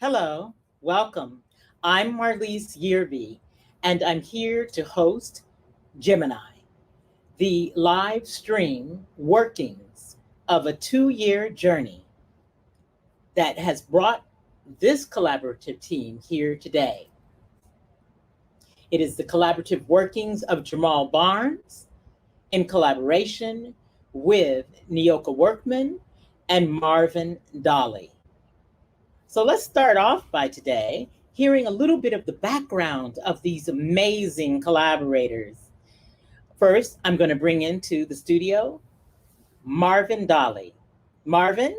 Hello, welcome. I'm Marlise Yearby, and I'm here to host GEMinI, the live stream workings of a 2 year journey that has brought this collaborative team here today. It is the collaborative workings of Jamal Barnes in collaboration with Nyoka Workman and Marvin Dolly. So let's start off by today hearing a little bit of the background of these amazing collaborators. First, I'm going to bring into the studio Marvin Dolly. Marvin,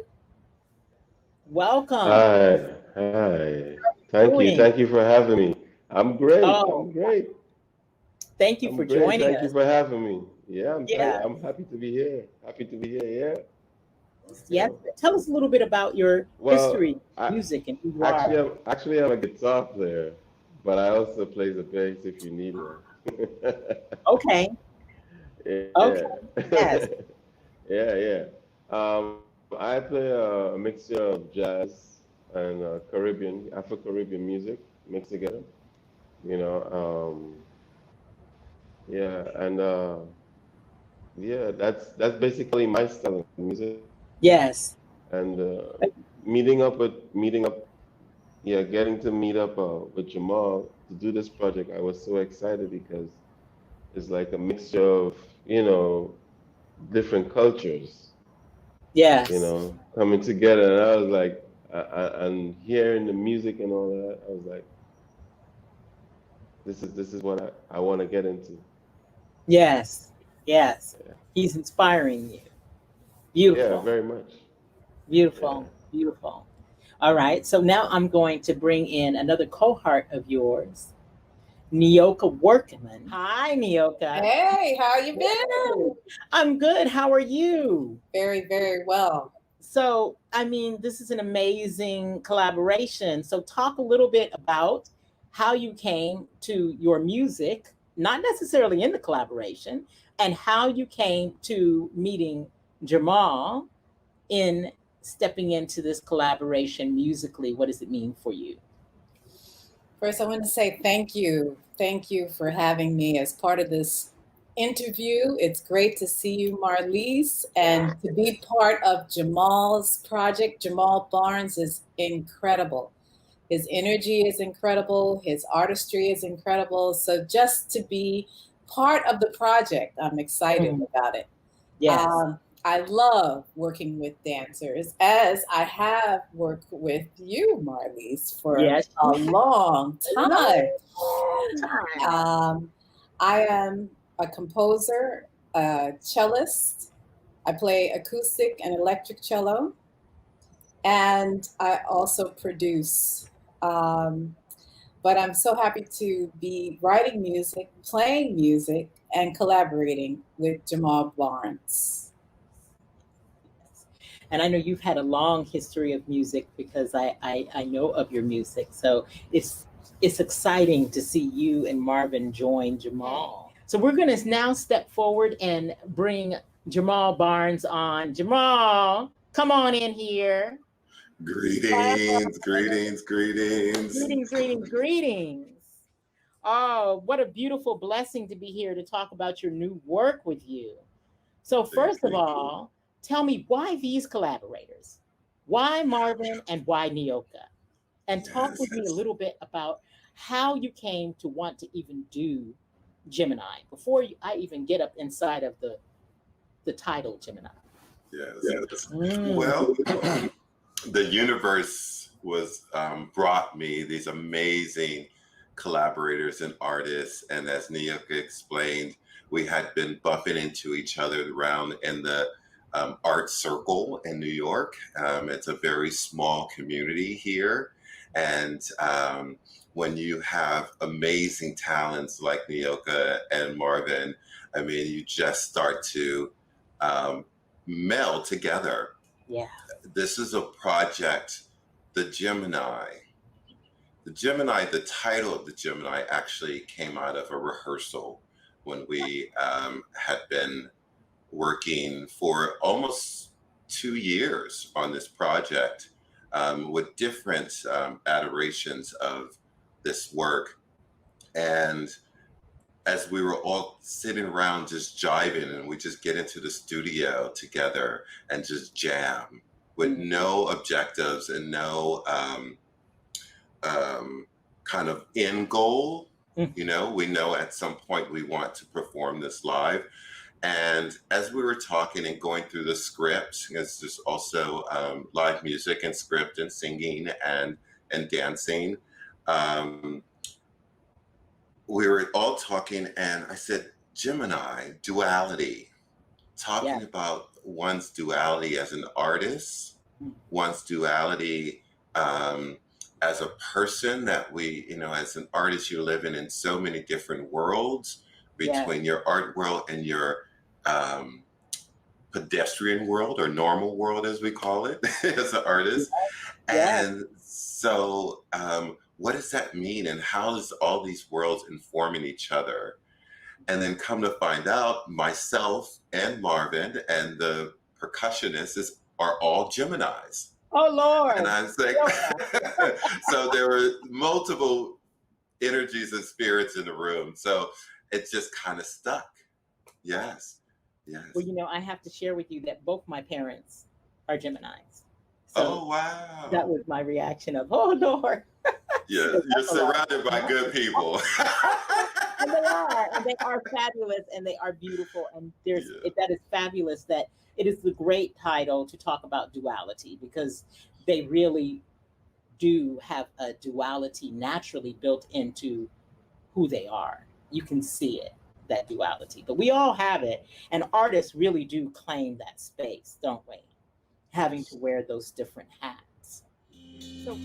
welcome. Hi, hi. Doing? Thank you for having me. I'm great. Oh, I'm great. thank you for I'm great. joining Thank you us. for having me. Yeah, Yeah, I'm happy to be here. Happy to be here. Yeah, yes. yeah. Tell us a little bit about your history, Well, I music, and who you are. actually I'm a guitar player, but I also play the bass if you need one. Okay, Yeah, okay, yes, yeah, yeah. I play a mixture of jazz and Afro-Caribbean music mixed together. You know, yeah, and yeah, that's basically my style of music. yes. And meeting up, yeah, getting to meet up with Jamal to do this project, I was so excited because it's like a mixture of, you know, different cultures, Yes. coming together. And I was like, and hearing the music and all that, I was like, this is what I want to get into. Yes, yes. Yeah, He's inspiring you. yeah, Beautiful, very much. Yeah. beautiful, beautiful. All right, so now I'm going to bring in another cohort of yours, Nyoka Workman. Hi, Nyoka. Hey, how you been? I'm good. How are you? Very, very well. So, I mean, this is an amazing collaboration. So, talk a little bit about how you came to your music, not necessarily in the collaboration, and how you came to meeting Jamal in stepping into this collaboration musically. What does it mean for you? First, I want to say thank you. Thank you for having me as part of this interview. It's great to see you, Marlise, and to be part of Jamal's project. Jamal Barnes is incredible. His energy is incredible. His artistry is incredible. So just to be part of the project, I'm excited Mhm. about it. Yes. I love working with dancers, as I have worked with you, Marlies, for Yes, a you have long a time. long time. Um, I am a composer, a cellist. I play acoustic and electric cello, and I also produce. Um, but I'm so happy to be writing music, playing music, and collaborating with Jamal Barnes. And I know you've had a long history of music because I know of your music. So it's exciting to see you and Marvin join Jamal. So we're going to now step forward and bring Jamal Barnes on. Jamal, come on in here. Clap. Greetings, greetings, greetings. Greetings, greetings, greetings. Oh, what a beautiful blessing to be here to talk about your new work with you. So, first of Thank you. all, tell me why these collaborators? Why Marvin and why Nyoka? And talk Yes, with me a yes, little bit about how you came to want to even do Gemini before I even get up inside of the title Gemini. yes. Mm, Well, the universe was brought me these amazing collaborators and artists, and as Nioka explained, we had been bumping into each other around in the art circle in New York. It's a very small community here, and when you have amazing talents like Nioka and Marvin, I mean, you just start to um, meld together. yeah. This is a project, the Gemini. The Gemini, the title of the Gemini actually came out of a rehearsal when we had been working for almost 2 years on this project. with different adorations of this work. And as we were all sitting around just jiving, and we just get into the studio together and just jam with no objectives and no kind of end goal. You know, we know at some point we want to perform this live. And as we were talking and going through the script, because there's also live music and script and singing and dancing, we were all talking, and I said, GEMinI, duality, talking about one's duality as an artist, one's duality as a person, that we, you know, as an artist, you're living in so many different worlds between your art world and your pedestrian world, or normal world, as we call it, as an artist. And so what does that mean, and how is all these worlds informing each other? And then come to find out, myself and Marvin and the percussionists are all GEMiNIs. Oh, Lord. And I was like, so there were multiple energies and spirits in the room. So it just kind of stuck. Yes. Yes. Well, you know, I have to share with you that both my parents are GEMiNIs. So oh, wow. That was my reaction of, oh, Lord. Yeah, you're surrounded by good people. And they are fabulous, and they are beautiful. And that is fabulous that it is the great title to talk about duality, because they really do have a duality naturally built into who they are. You can see it, that duality, but we all have it. And artists really do claim that space, don't we? Having to wear those different hats. So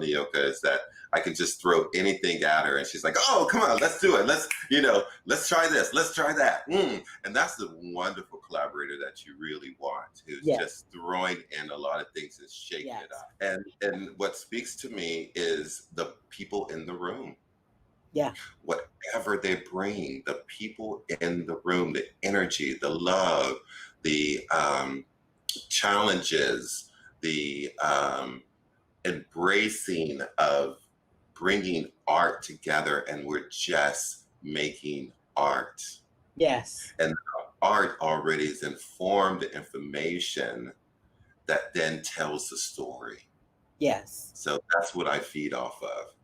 Nyoka is that I can just throw anything at her and she's like, oh, come on, let's do it. Let's try this. Let's try that. And that's the wonderful collaborator that you really want, who's just throwing in a lot of things and shaking it up. And what speaks to me is the people in the room. Yeah. Whatever they bring, the people in the room, the energy, the love, the challenges, the embracing of bringing art together, and we're just making art. Yes. And art already is informed information that then tells the story. Yes. So that's what I feed off of.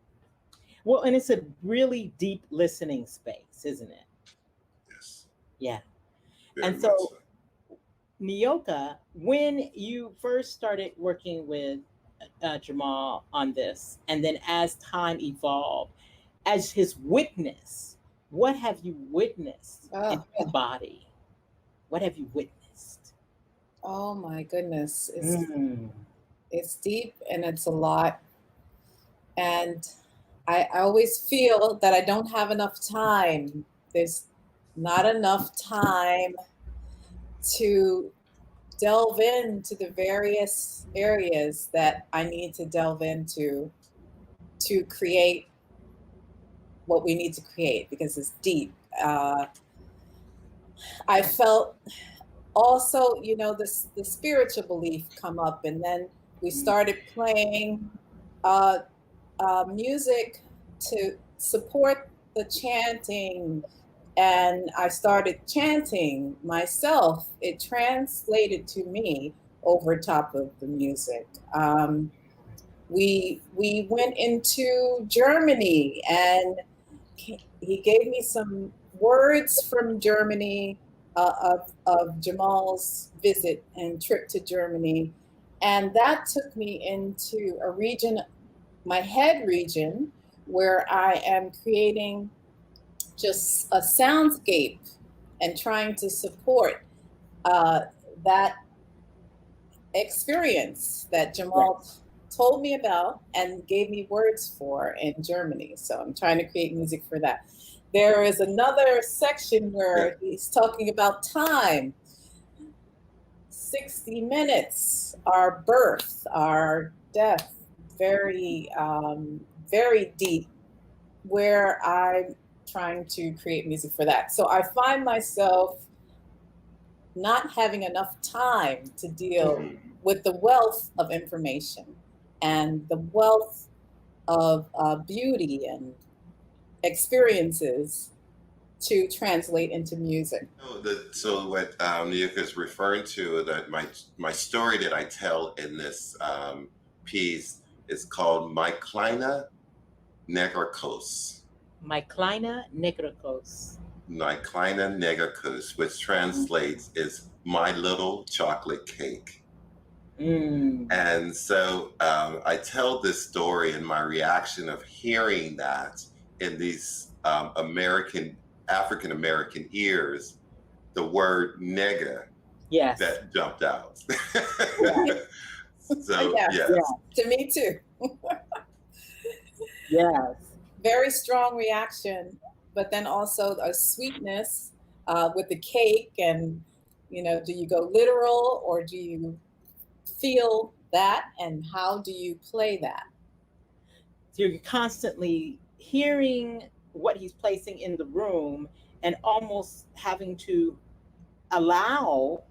Well, and it's a really deep listening space, isn't it? Yes. Yeah. Very And so, so. Nyoka, when you first started working with Jamal on this, and then as time evolved, as his witness, what have you witnessed in his body? What have you witnessed? Oh my goodness. It's deep and it's a lot. And I always feel that I don't have enough time. There's not enough time to delve into the various areas that I need to delve into to create what we need to create, because it's deep. I felt also, the spiritual belief come up, and then we started playing music to support the chanting, and I started chanting myself. It translated to me over top of the music. We went into Germany, and he gave me some words from Germany, of Jamal's visit and trip to Germany, and that took me into a region, my head region, where I am creating just a soundscape and trying to support that experience that Jamal told me about and gave me words for in Germany. So I'm trying to create music for that. There is another section where he's talking about time. 60 minutes, our birth, our death, very, very deep, where I'm trying to create music for that. So I find myself not having enough time to deal with the wealth of information and the wealth of beauty and experiences to translate into music. So what Nyoka is referring to, that my story that I tell in this piece is called My Kleine Negerkuss. My Kleine Negerkuss. My Kleine Negerkuss, which translates is my little chocolate cake. And so I tell this story in my reaction of hearing that in these African American ears, the word nigga that jumped out. So yes. To me too. Yes. Very strong reaction, but then also a sweetness with the cake. And do you go literal, or do you feel that, and how do you play that? So you're constantly hearing what he's placing in the room and almost having to allow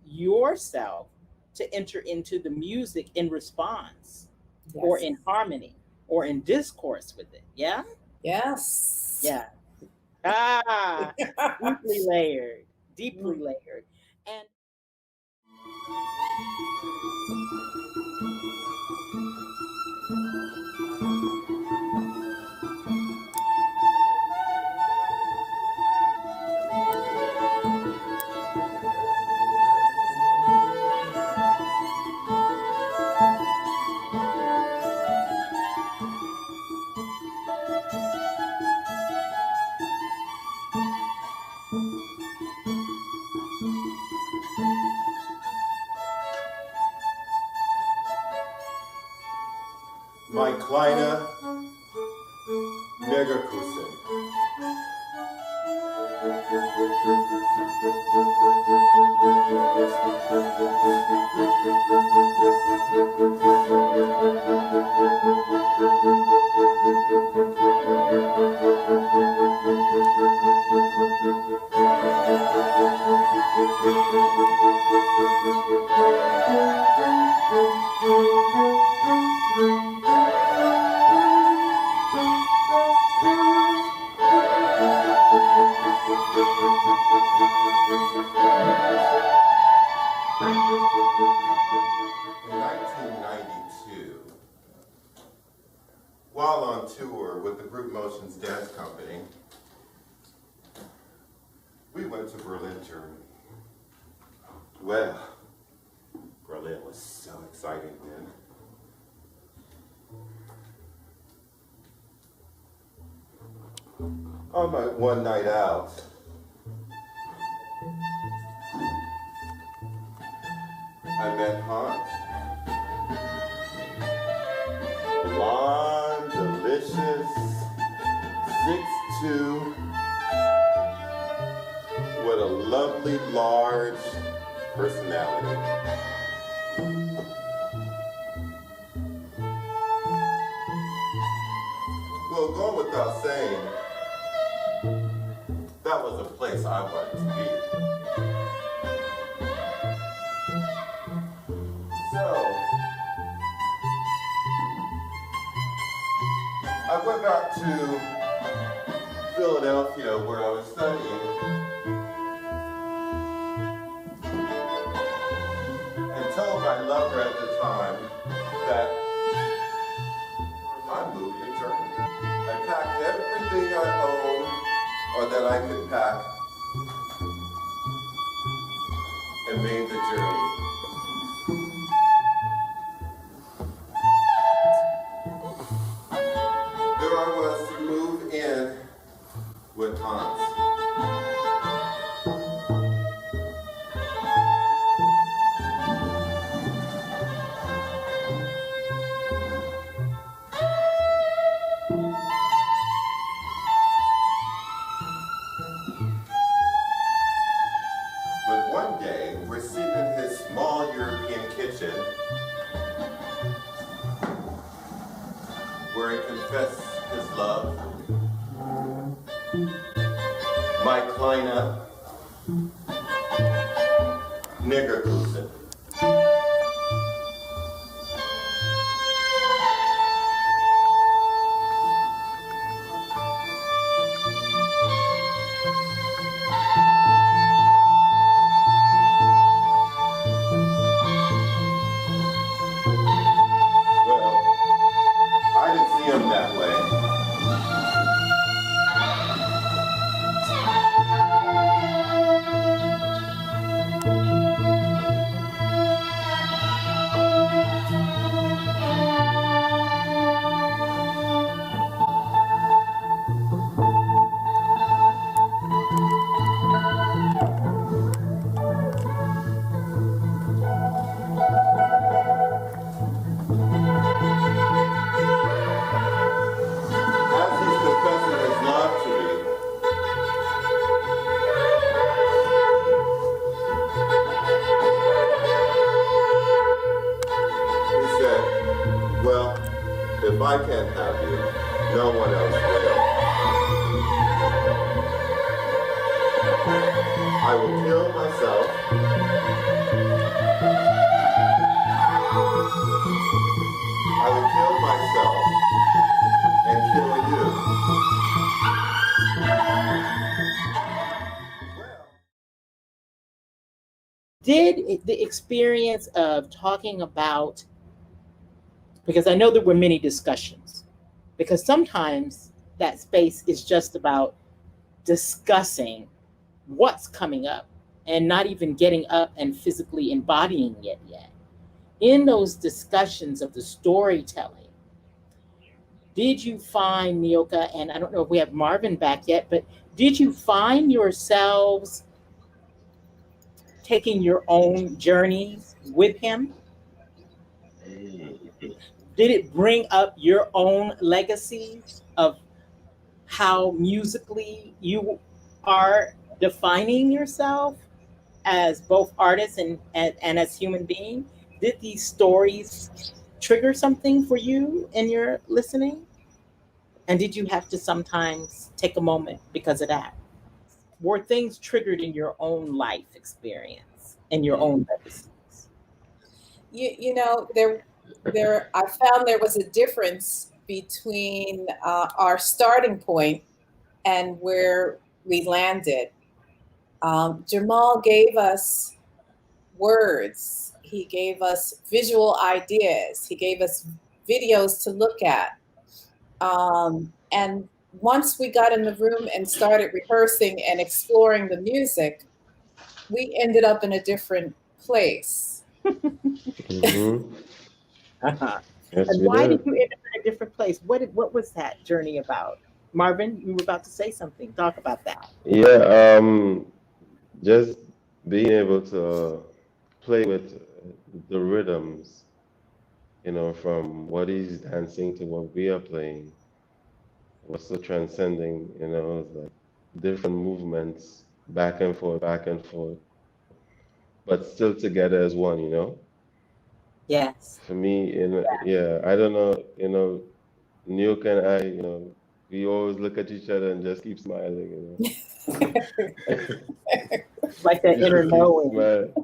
yourself to enter into the music in response, or in harmony, or in discourse with it. Yeah? Yes. Yeah. Deeply layered. Deeply layered. And My kleine Negerkussen. In 1992, while on tour with the Group Motions Dance Company, we went to Berlin, Germany. Well, Berlin was so exciting then. On my one night out, I met Hans. Blonde, delicious, 6'2", with a lovely, large personality. Well, going without saying, that was a place I wanted to be. So, I went back to Philadelphia where I was studying and told my lover at the time that I'm moving to Germany. I packed everything I owned or that I could pack and made the journey. There I was to move in with Hans. But one day, we're sitting in his small European kitchen where he confessed his love. My kleine Negerkussen. Well, I didn't see him that way. As he's confessing his love to me, he said, well, if I can't have you, no one else will. I will kill myself. I will kill myself and kill you. Well, Did the experience of talking about, because I know there were many discussions, because sometimes that space is just about discussing what's coming up and not even getting up and physically embodying it yet. In those discussions of the storytelling, did you find, Nyoka, and I don't know if we have Marvin back yet, but did you find yourselves taking your own journeys with him? did it bring up your own legacy of how musically you are defining yourself as both artists and as human being? Did these stories trigger something for you in your listening? And did you have to sometimes take a moment because of that? Were things triggered in your own life experience and your own legacies? You know, there I found there was a difference between our starting point and where we landed. Jamal gave us words, he gave us visual ideas, he gave us videos to look at. And once we got in the room and started rehearsing and exploring the music, we ended up in a different place. Mm-hmm. Uh-huh. Yes, And we why did did. you end up in a different place? What was that journey about? Marvin, you were about to say something. Talk about that. Yeah, just being able to play with the rhythms, from what he's dancing to what we are playing was so transcending, it's like different movements back and forth, but still together as one, Yes. For me, yeah, I don't know, Nuke and I, we always look at each other and just keep smiling, Like that we inner just keep knowing, smiling.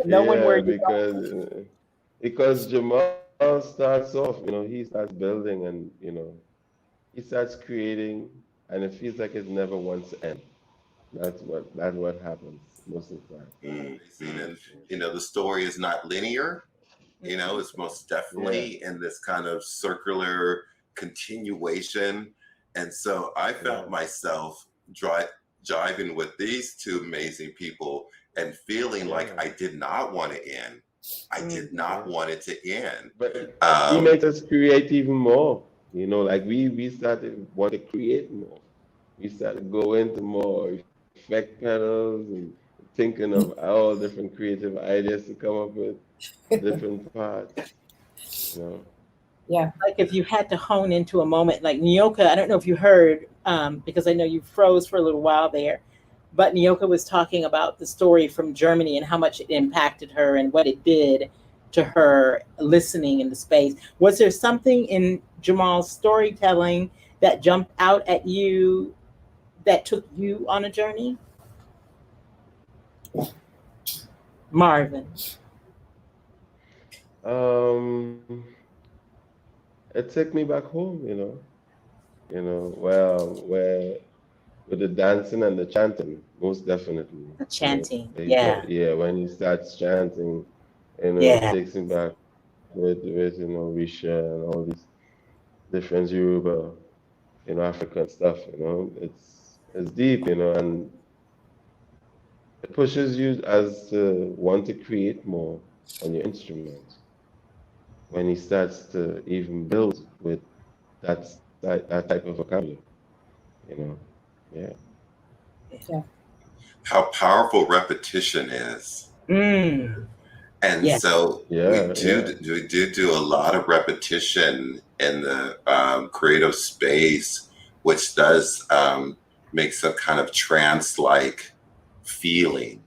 knowing where Yeah, you are. because Jamal starts off, he starts building and he starts creating, and it feels like it never wants to end. That's what happens most of the time. And the story is not linear. Mhm. It's most Yeah, definitely in this kind of circular continuation. And so I yeah, felt myself jiving with these two amazing people and feeling like yeah, I did not want to end. I did Mhm. not yeah. want it to end. But he Um, makes us create even more. Like we started want to create more. We started go into more effect pedals and thinking of all different creative ideas to come up with different parts. You know. Yeah. Like if you had to hone into a moment, like Nyoka, I don't know if you heard, because I know you froze for a little while there, but Nyoka was talking about the story from Germany and how much it impacted her and what it did to her listening in the space. Was there something in Jamal's storytelling that jumped out at you that took you on a journey? Marvin. Um, it took me back home. Well, with the dancing and the chanting, most definitely. Chanting. But Yeah. yeah, when he starts chanting, it Yeah. takes me back with Risha and all these different Yoruba, African stuff. It's deep, and it pushes you as to want to create more on your instrument when he starts to even build with that type of vocabulary. You know, yeah, Yeah. how powerful repetition is. Mm. And Yeah. so yeah, yeah, we do a lot of repetition in the creative space, which does make some kind of trance-like feeling.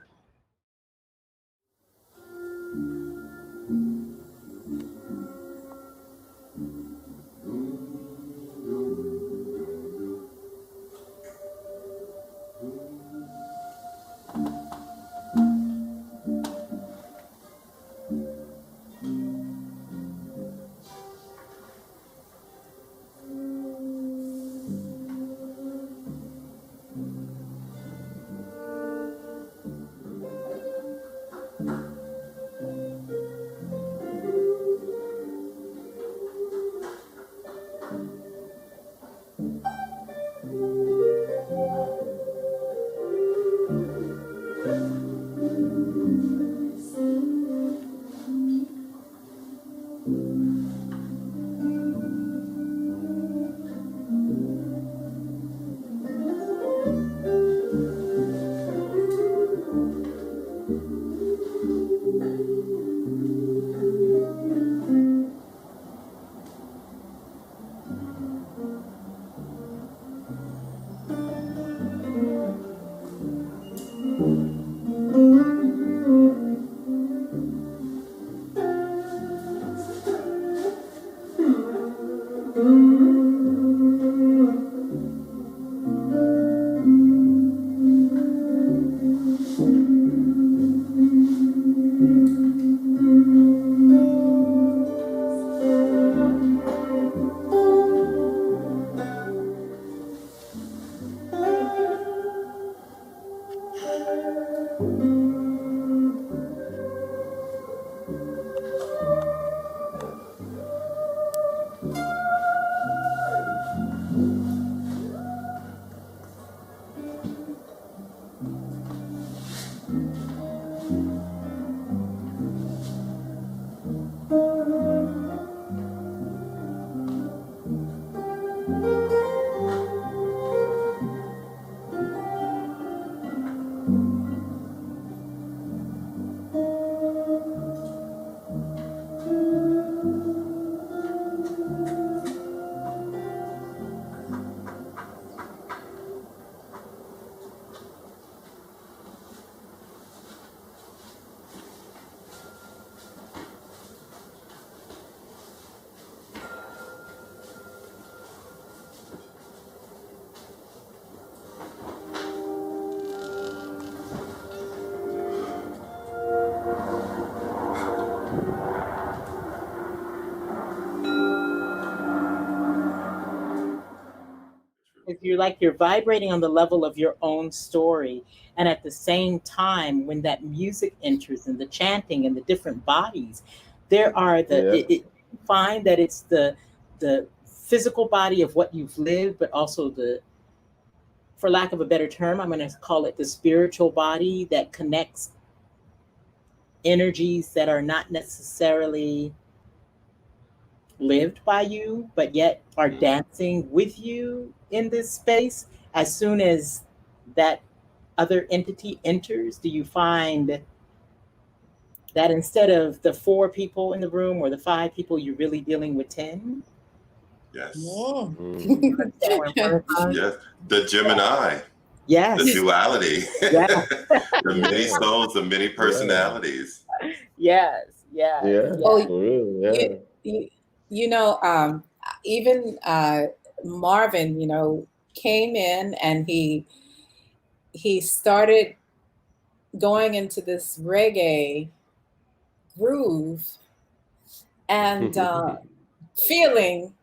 Because you're vibrating on the level of your own story. And at the same time, when that music enters and the chanting and the different bodies, there are you find that it's the physical body of what you've lived, but also the, for lack of a better term, I'm going to call it the spiritual body that connects energies that are not necessarily lived by you, but yet are dancing with you in this space. As soon as that other entity enters, do you find that instead of the 4 people in the room or the 5 people, you're really dealing with 10? Yes. Mm. Yes. The GEMinI. Yes. The duality. Yeah. The many souls, the many personalities. Yes. Yeah. Oh, For real, yeah. you know, even Marvin, you know, came in and he started going into this reggae groove and feeling.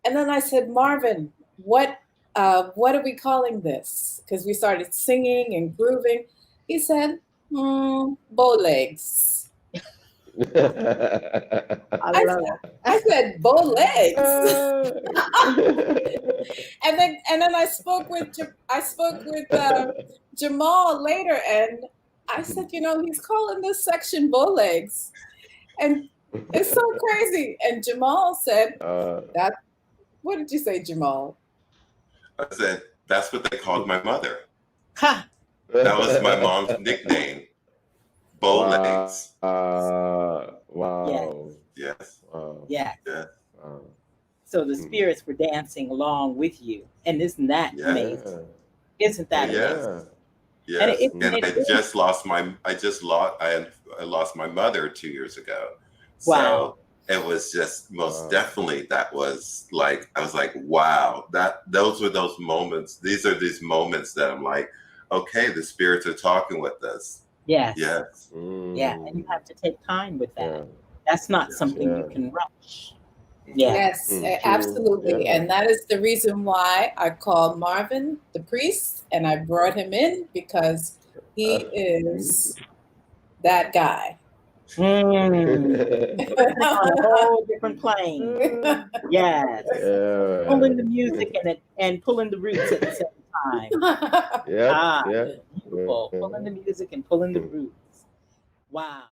And then I said, Marvin, what are we calling this? Because we started singing and grooving. He said, bow legs. I love it. I said, bow legs. and then I spoke with Jamal later, and I said, you know, he's calling this section bow legs, and it's so crazy. And Jamal said, that. What did you say, Jamal? I said, that's what they called my mother. Ha! That was my mom's nickname. Bow legs. Wow. Yes. Wow. Yeah. Yeah. Wow. So the spirits were dancing along with you. And isn't that amazing? Isn't that amazing? Yes. And I lost my mother 2 years ago. Wow. So it was just most definitely, that was like, I was like, wow, those were those moments. These are these moments that I'm like, okay, the spirits are talking with us. Yes. Yes. Yeah. And you have to take time with that. That's not something you can rush. Yeah. Yes, absolutely. Yeah. And that is the reason why I called Marvin the priest, and I brought him in because he is that guy. On a whole different plane. Yes. Pulling the music and pulling the roots at the same time. Beautiful. Pulling the music and pulling the roots. Wow.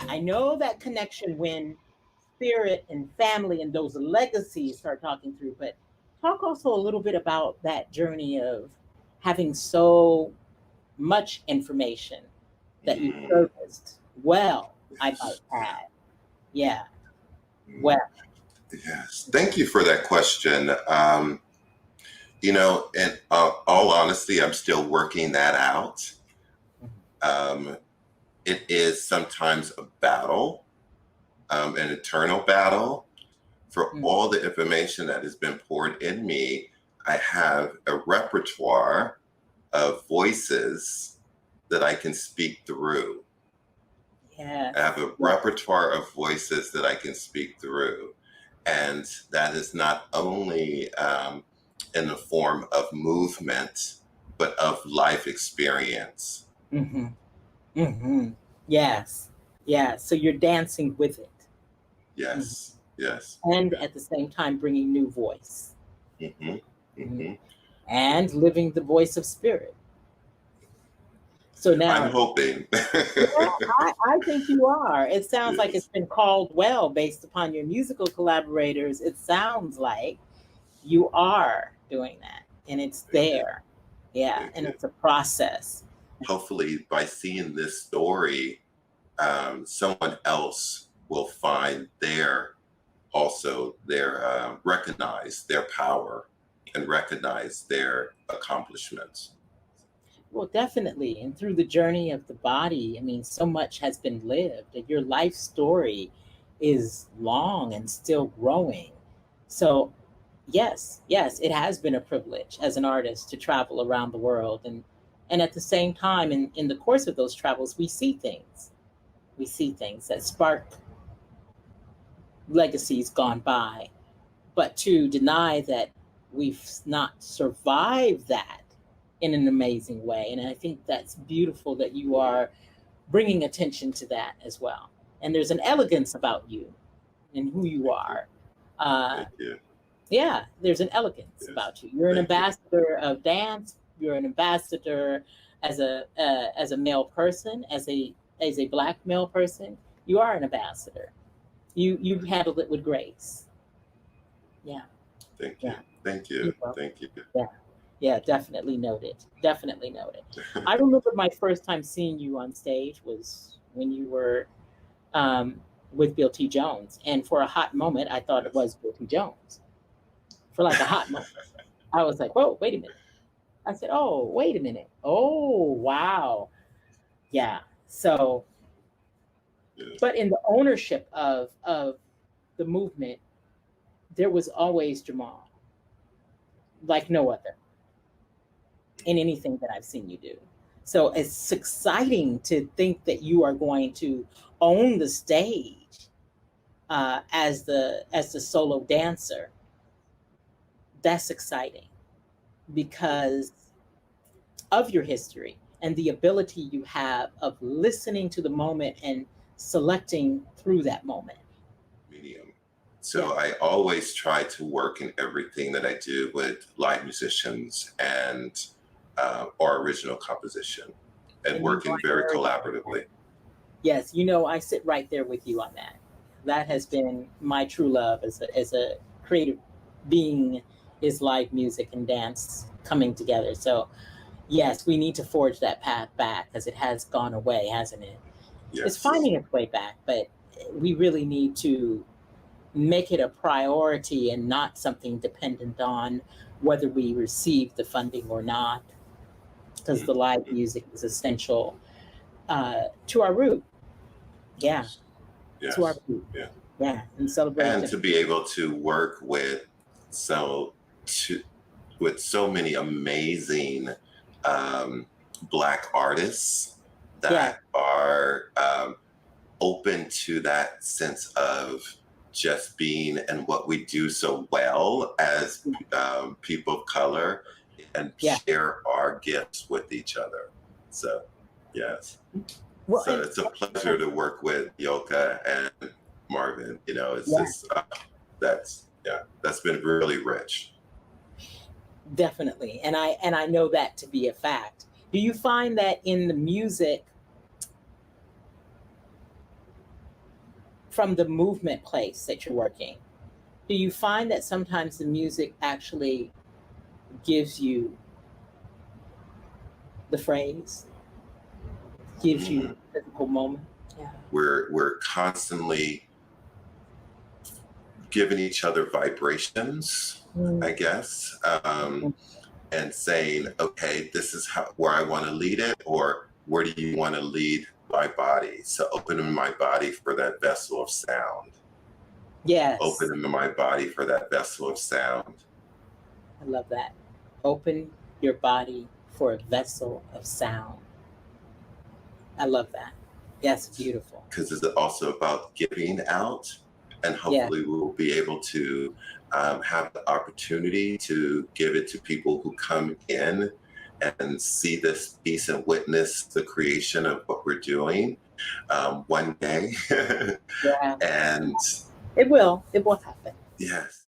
I know that connection when spirit and family and those legacies start talking through, but talk also a little bit about that journey of having so much information that you Mm, serviced well, I might yes. add. Yeah, Mm, well. yes. Thank you for that question. In all honesty, I'm still working that out. Um, it is sometimes a battle, an eternal battle. For Mm, all the information that has been poured in me, I have a repertoire of voices that I can speak through. I yes, have a yes. repertoire of voices that I can speak through. And that is not only in the form of movement, but of life experience. Mm-hmm. Mm-hmm. Yes. Yeah. So you're dancing with it. Mhm. Yes, yes, And yeah. at the same time bringing new voice. Hmm. Mhm. Hmm. And living the voice of spirit. So I'm now, hoping. yeah, I think you are. It sounds like it's Yes, been called well based upon your musical collaborators. It sounds like you are doing that and it's thank you, there. Yeah. thank And you. it's a process. Hopefully, by seeing this story, someone else will find their recognize their power and recognize their accomplishments. Well, definitely. And through the journey of the body, I mean, so much has been lived. And your life story is long and still growing. So, yes, yes, it has been a privilege as an artist to travel around the world. And at the same time, in the course of those travels, we see things. We see things that spark legacies gone by. But to deny that we've not survived that in an amazing way. And I think that's beautiful that you are bringing attention to that as well. And there's an elegance about you and who you Thank you, are. Uh, thank you. yeah, there's an elegance Yes, about you. You're an thank you. ambassador of dance. You're an ambassador as a male person, as a black male person. You are an ambassador. You handled it with grace. Yeah, Thank yeah. you. Thank You're you. welcome. Thank you. Yeah. Yeah, definitely noted. Definitely noted. I remember my first time seeing you on stage was when you were um, with Bill T. Jones. And for a hot moment, I thought it Yes. was Bill T. Jones. For like a hot moment. I was like, whoa, wait a minute. I said, oh, wait a minute. Oh, wow. Yeah. So, Yes. but in the ownership of the movement, there was always Jamal, like no other, in anything that I've seen you do. So it's exciting to think that you are going to own the stage as the solo dancer. That's exciting because of your history and the ability you have of listening to the moment and selecting through that moment. Medium. Yeah, So I always try to work in everything that I do with live musicians and or original composition and and you know working I very hear you on that. collaboratively. Yes, I sit right there with you on that. That has been my true love as a creative being is live music and dance coming together. So yes, we need to forge that path back because it has gone away, hasn't it? It's Yes. finding its way back, but we really need to make it a priority and not something dependent on whether we receive the funding or not, because the live Mhm. music is essential to our root. Yeah, Yes. to our Yes. root. Yeah. Yeah, in And celebration. to be able to work so to with so many amazing um, Black artists Yeah, that are open to that sense of just being and what we do so well as people of color and yeah. share our gifts with each other. So, yes. Well, So it's a pleasure to work with Yoka and Marvin. It's yeah, just that's been really rich. definitely. And I know that to be a fact. Do you find that in the music from the movement place that you're working, do you find that sometimes the music actually gives you the phrase, gives you the physical moment? Yeah. We're constantly giving each other vibrations, I guess, and saying, okay, this is where I want to lead it, or where do you want to lead my body? So opening my body for that vessel of sound. Yes. Opening my body for that vessel of sound. I love that. Open your body for a vessel of sound. I love that. That's beautiful. Because it's also about giving out, and hopefully we will be able to have the opportunity to give it to people who come in and see this piece and witness the creation of what we're doing one day. Yeah. And it will happen. yes.